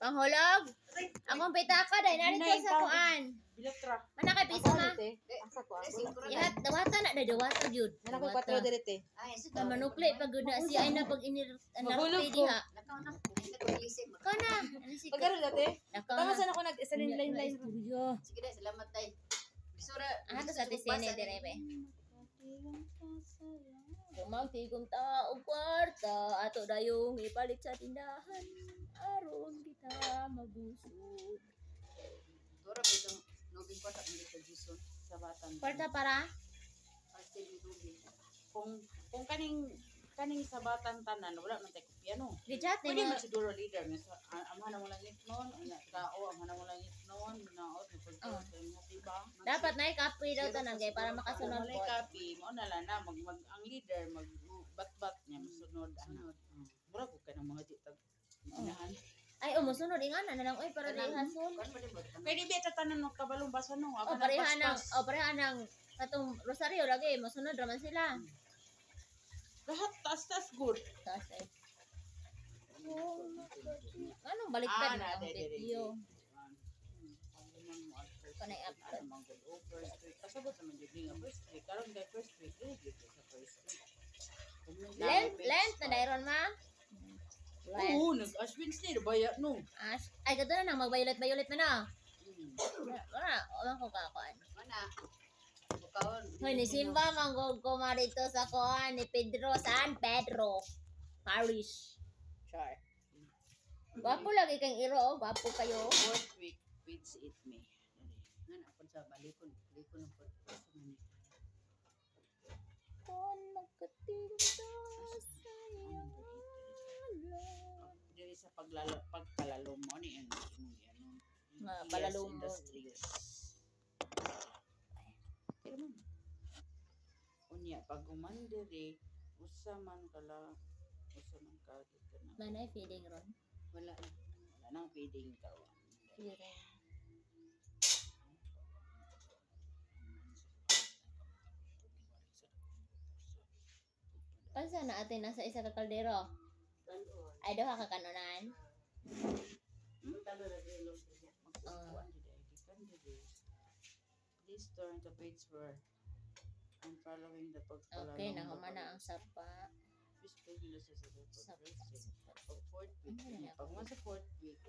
Panghulog. Akong pitaka dahil narito sa kuan. Bilatra. Mana kay piso ma? Asa ko ako. Ihat dawata na dawata jud. Mana ko 4 direte. Na manukli pag gud na siya ay na pag inir Mahulog diha. Kana. Pagaro dati. Nakaw Tama na. sana ko nag-salin line. Sige dai, salamat tay. Bisura. Ato sa tisene direbe. Kumangtigong tao kwarta ato dayong ipalit sa tindahan aron kita mabusog. Dora bitong nubing ko sa dito Jason sa batan. Kwarta para Pastel ni nubing. Kung kaning sabatan tanan wala man tay piano. Richard Pwede mo man siguro leader nga amhan mo lang noon, ana tao amhan mo lang noon, naot ni pagko diba? dapat na kapoy daw tanan kay para makasunod Malay po. kapi mo na lang na mag ang leader mag bat niya masunod ana. Mura ko kanang mga ditag. Inahan. Ay umusunod ingan na lang oy para di hason. Kan pwede ba? Pwede ba tanan ng kabalong baso no? O pareha nang katong rosaryo lagi masunod raman sila. Lahat taas good. Taas ay. Anong baliktad na ang video? Kanay upload. Pasabot naman yun nga first week. Karoon kay first week. Sa first week. Lent na dairon ma? Oo, nag-Ashwin Stay. Baya no. Ay gato na nang mag-violet na na. Wala ko kakuan. Mana? Bukawon. Hoy ni Simba manggod ko marito sa kuan ni Pedro San Pedro. Paris. Sure. Gwapo lagi kang iro, oh. Gwapo kayo. Fourth week, feeds eat me. Ngana pud sa balikon ng pud. Kon magkatinda sayang. Dili sa pagpalalom mo ni ano. Nga palalom mo. Pero man. Unya pag umandiri usa man ka na. Manay feeding ron. Wala na. Wala nang feeding ka. Pansa na atin nasa isa ka kaldero? Ay daw ka kanonan. Please turn to page 4. I'm following the pagpalalong. Okay, nakamana ang sapa. Please page nila sa Sapa. Pag fourth week. Pag mga sa fourth week,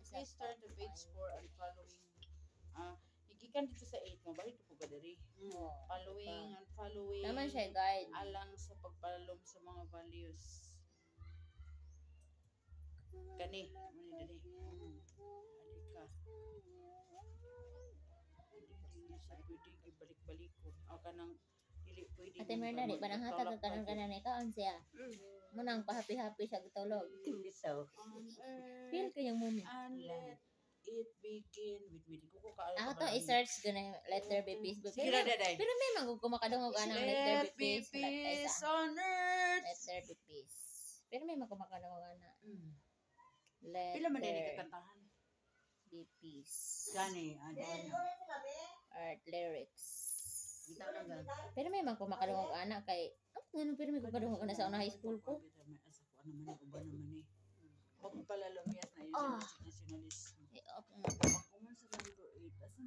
please turn to page 4 and following. Higikan dito sa 8 mo. Balik po ka dari. Following and following. Naman siya guide. Alang sa pagpalalom sa mga values. Kani. Mani dari. Halika. Hindi siya pwede ibalik-balik ko. O kanang dili pwede. Ate Merna, di ba nang hatag ka kanan ikaw siya? Munang pa-happy-happy siya gitulog. Timbisaw. Feel kayang moment. And let it begin with me. Di ko kaalam. Ako to i-search ko na letter B peace. Sige na, daday. Pero may mga kumakadungog anang letter B peace. Peace on earth. Letter B peace. Pero may mga kumakadungog ana. Pila man din Letter kakantahan. B peace. Gani. Art lyrics. Bitaw na ga. Pero may mga kumakadungog ana kay ganun pero may kumakadungog ana sa una high school ko. May asa ko ano man uban naman eh. Pagpalalamias na yun Ah. sa nationalism. Okay. Pag kuman sa number 8, asa